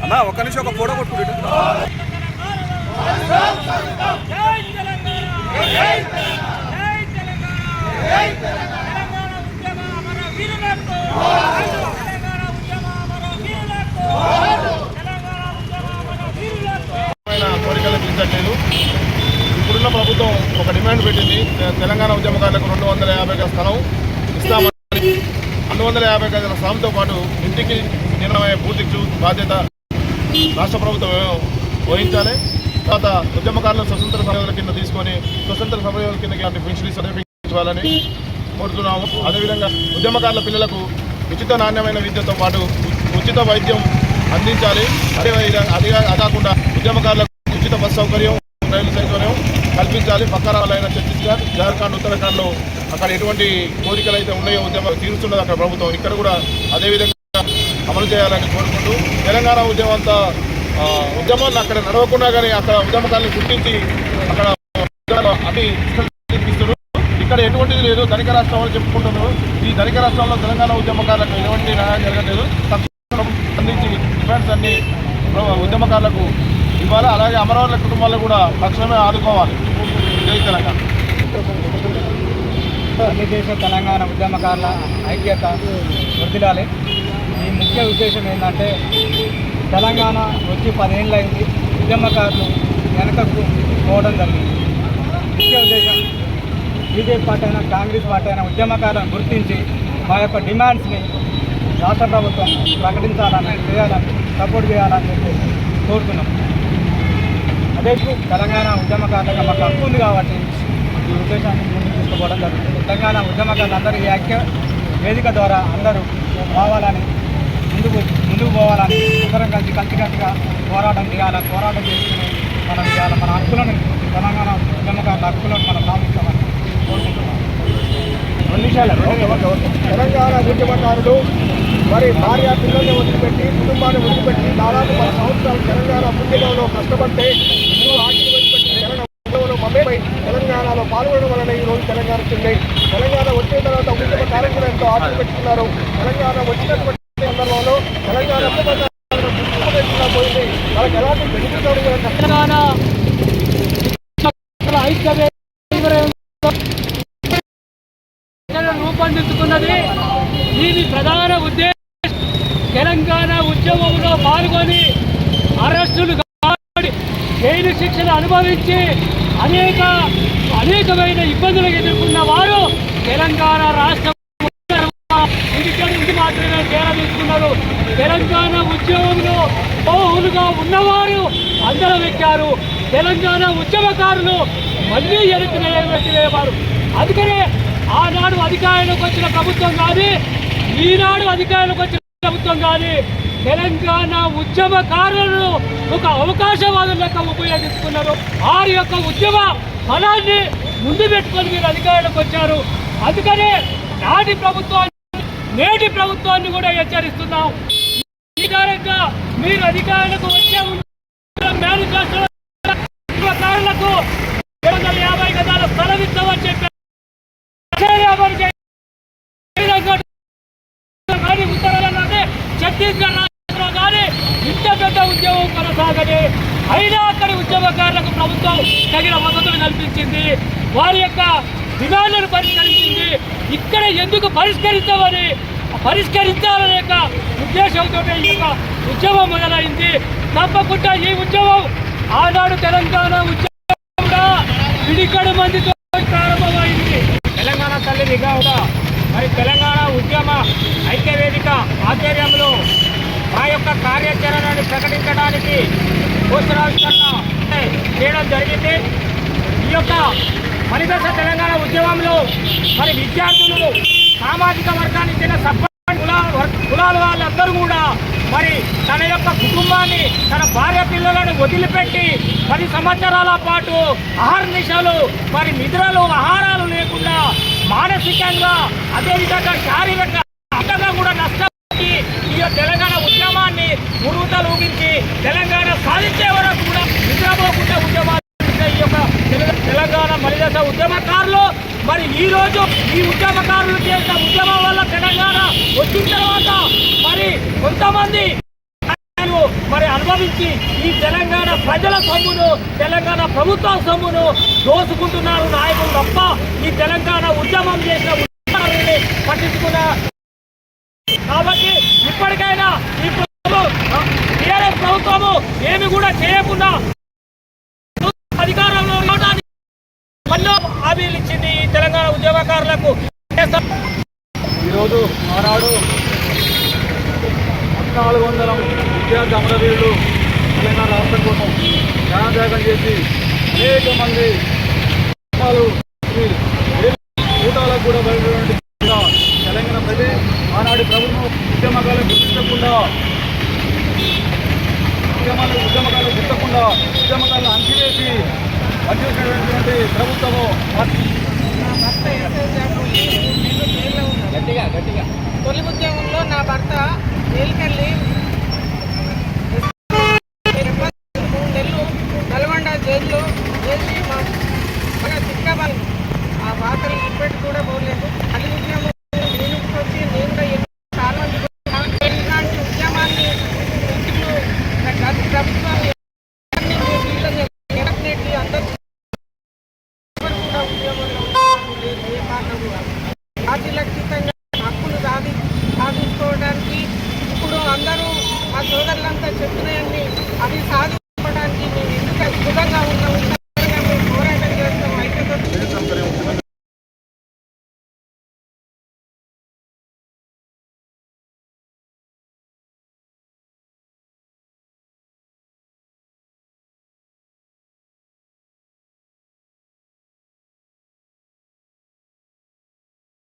అన్నా ఒక్క నిమిషం ఒక ఫోటో కొట్టుకుంటు కోరికలు తీర్చట్లేదు. ఇప్పుడున్న ప్రభుత్వం ఒక డిమాండ్ పెట్టింది, తెలంగాణ ఉద్యమకారులకు 250 గజ స్థలం ఇస్తామని. 250 గజల స్థలంతో పాటు ఇంటికి నిర్ణయమయ్యే పూర్తి బాధ్యత రాష్ట్ర ప్రభుత్వం వహించాలి. తర్వాత ఉద్యమకారులను స్వతంత్ర సమయాల కింద తీసుకొని స్వతంత్ర సమయాల కింద పెన్షన్ సర్టిఫికేట్ ఇవ్వాలని కోరుతున్నాము. అదేవిధంగా ఉద్యమకారుల పిల్లలకు ఉచిత నాణ్యమైన విద్యతో పాటు ఉచిత వైద్యం అందించాలి. అదే కాకుండా ఉద్యమకారులకు ఉచిత బస్ సౌకర్యం, రైలు సౌకర్యం కల్పించాలి. పక్క రాష్ట్రాలైన ఛత్తీస్గఢ్, జార్ఖండ్, ఉత్తరాఖండ్లో అక్కడ ఎటువంటి కోరికలు అయితే ఉన్నాయో ఉద్యమం తీరుస్తున్నది అక్కడ ప్రభుత్వం, ఇక్కడ కూడా అదేవిధంగా అమలు చేయాలని కోరుకుంటూ తెలంగాణ ఉద్యమాన్ని అక్కడ నడవకుండా కానీ అక్కడ ఉద్యమకాలను గుర్తించి అక్కడ అన్ని ఇస్తున్నారు. ఇక్కడ ఎటువంటిది లేదు. ధనిక రాష్ట్రం అని చెప్పుకుంటున్నారు. ఈ ధనిక రాష్ట్రంలో తెలంగాణ ఉద్యమకారులకు ఎటువంటి న్యాయం జరగలేదు. సంబంధించి డిమాండ్స్ అన్ని ఉద్యమకారులకు ఇవ్వాలి. అలాగే అమరవీరుల కుటుంబాలకు కూడా తక్షణమే ఆదుకోవాలి. జై తెలంగాణ. అన్ని దేశ తెలంగాణ ఉద్యమకారుల ఐక్యత వర్ధిల్లాలి. ఈ ముఖ్య ఉద్దేశం ఏంటంటే తెలంగాణ వచ్చి 10 ఏళ్ళు అయింది, ఉద్యమకారులు వెనకకు పోవడం జరిగింది. ముఖ్య ఉద్దేశం బీజేపీ పార్టీ అయినా కాంగ్రెస్ పార్టీ అయినా ఉద్యమకారులను గుర్తించి మా యొక్క డిమాండ్స్ని రాష్ట్ర ప్రభుత్వం ప్రకటించాలని, చేయాలని, సపోర్ట్ చేయాలని చెప్పేసి కోరుతున్నాం. అదే తెలంగాణ ఉద్యమకారులుగా మాకు హక్కు ఉంది కాబట్టి ఈ ఉద్దేశాన్ని ముందుకు తీసుకుపోవడం జరుగుతుంది. తెలంగాణ ఉద్యమకారులు అందరూ ఈ ఐక్య వేదిక ద్వారా అందరూ రావాలని, ముందుకు పోవాలని, అందరం కలిసికట్టుగా పోరాటం చేయాలని, పోరాటం చేసుకుని మనం చేయాలి. మన హక్కులను, తెలంగాణ ఉద్యమకారుల హక్కులను మనం సాధించామని కోరుకుంటున్నాం. తెలంగాణ ఉద్యమకారులు మరి భార్య పిల్లల్ని వదిలిపెట్టి, కుటుంబాన్ని వదిలిపెట్టి దాదాపు 10 సంవత్సరాలు తెలంగాణ ఉద్యమంలో కష్టపడితే ఇల్లు ఆటలు వదిలిపెట్టి తెలంగాణ ఉద్యమంలో మమ్మేపై తెలంగాణలో పాల్గొనడం వలన ఈరోజు తెలంగాణ వచ్చింది. తెలంగాణ వచ్చిన తర్వాత ఉద్యమ కార్యక్రమం ఎంతో ఆటలు పెట్టుకున్నారు. తెలంగాణ వచ్చినటువంటి సందర్భంలో తెలంగాణ పోయింది. వాళ్ళకి ఎలాంటి బెనిఫిట్ తెలంగాణ రూపొందించుకున్నది. దీని ప్రధాన ఉద్దేశం తెలంగాణ ఉద్యమంలో పాల్గొని అరెస్టులు జైలు శిక్షను అనుభవించి అనేకమైన ఇబ్బందులు ఎదుర్కొన్న వారు తెలంగాణ రాష్ట్రం ఇంటికి మాత్రమే చేరదీసుకున్నారు. తెలంగాణ ఉద్యమంలో బహుళుగా ఉన్నవారు అందరం ఎక్కారు. తెలంగాణ ఉద్యమకారులు మళ్ళీ ఎదుర్కొనేవారు. అందుకనే ఆనాడు అధికారంలోకి వచ్చిన ప్రభుత్వం కానీ, ఈనాడు అధికారంలోకి వచ్చిన ప్రభుత్వం కానీ తెలంగాణ ఉద్యమకారులను ఒక అవకాశవాదం లెక్క ఉపయోగించుకున్నారు. వారి యొక్క ఉద్యమ ఫలాన్ని ముందు పెట్టుకొని మీరు అధికారంలోకి వచ్చారు. అందుకనే నాటి ప్రభుత్వాన్ని, నేటి ప్రభుత్వాన్ని కూడా హెచ్చరిస్తున్నాం. ఈ కారణంగా మీరు అధికారులకు వచ్చే మేనిఫెస్టోలకు 250 గజాల స్థలం ఇస్తామని చెప్పారు. ఛత్తీస్గఢ్ రాష్ట్రంలో కానీ ఇంత పెద్ద ఉద్యమం కొనసాగని, అయినా అక్కడి ఉద్యమకారులకు ప్రభుత్వం తగిన వసతులు కల్పించింది, వారి యొక్క డిమాండ్లను పరిష్కరించింది. ఇక్కడ ఎందుకు పరిష్కరించాలనే యొక్క ఉద్దేశంతో ఈ యొక్క ఉద్యమం మొదలైంది. తప్పకుండా ఈ ఉద్యమం ఆనాడు తెలంగాణ ఉద్యమం కూడా పిడికడు మందితో ప్రారంభమైంది. తెలంగాణ తల్లి నిఘాగా మరి తెలంగాణ ఉద్యమ ఐక్యవేదిక ఆధ్వర్యంలో మా యొక్క కార్యాచరణని ప్రకటించడానికి పోస్టరావిష్కరణ చేయడం జరిగింది. ఈ యొక్క మలిదశ తెలంగాణ ఉద్యమంలో మరి విద్యార్థులు, సామాజిక వర్గానికి చెందిన కులాల వాళ్ళందరూ కూడా మరి తన యొక్క కుటుంబాన్ని, తన భార్య పిల్లలను వదిలిపెట్టి 10 సంవత్సరాల పాటు అహర్నిశలు మరి నిద్రలు, ఆహారాలు లేకుండా మానసికంగా అదేవిధంగా శారీరకంగా కూడా నష్టపోయి ఈ తెలంగాణ ఉద్యమాన్ని ఉరుతలూగించి తెలంగాణ సాధించే వరకు కూడా నిద్రపోకుండా ఉద్యమాలు ఈ యొక్క తెలంగాణ మలిదశ ఉద్యమకారులు మరి ఈ రోజు ఈ ఉద్యమకారులు చేసిన ఉద్యమం వల్ల తెలంగాణ వచ్చిన తర్వాత మరి కొంతమంది మరి అనుభవించి ఈ తెలంగాణ ప్రజల సొమ్మును తెలంగాణ ప్రభుత్వ సొమ్మును దోసుకుంటున్నారు నాయకులు తప్ప ఈ తెలంగాణ ఉద్యమం చేసిన ఉద్యమాలని పట్టించుకున్న. కాబట్టి ఇప్పటికైనా ఈ ప్రభుత్వం టీఆర్ఎస్ ప్రభుత్వము ఏమి కూడా చేయకుండా అధికారంలో ఉండడానికి ఎన్నో హామీలు ఇచ్చింది ఈ తెలంగాణ ఉద్యమకారులకు. ఈరోజు ఆనాడు 1400 విద్యార్థి అమరవీరులు తెలంగాణ రాష్ట్రం కోసం త్యాగం చేసి అనేక మంది కూటాలకు కూడా బయటటువంటి తెలంగాణ ప్రజలు ఆనాటి ప్రభుత్వం ఉద్యమకాలను గుర్తించకుండా ఉద్యమకాలను అంచివేసి పనిచేసినటువంటి ప్రభుత్వము తొలి ఉద్యమంలో నా భర్త జైలుకెళ్ళి 3 నెలలు నల్గొండ జైల్లో చేసి మా చిక్కబల్ ఆ వార్తలు ఇప్పటికి కూడా పోలేదు. తొలి ఉద్యమం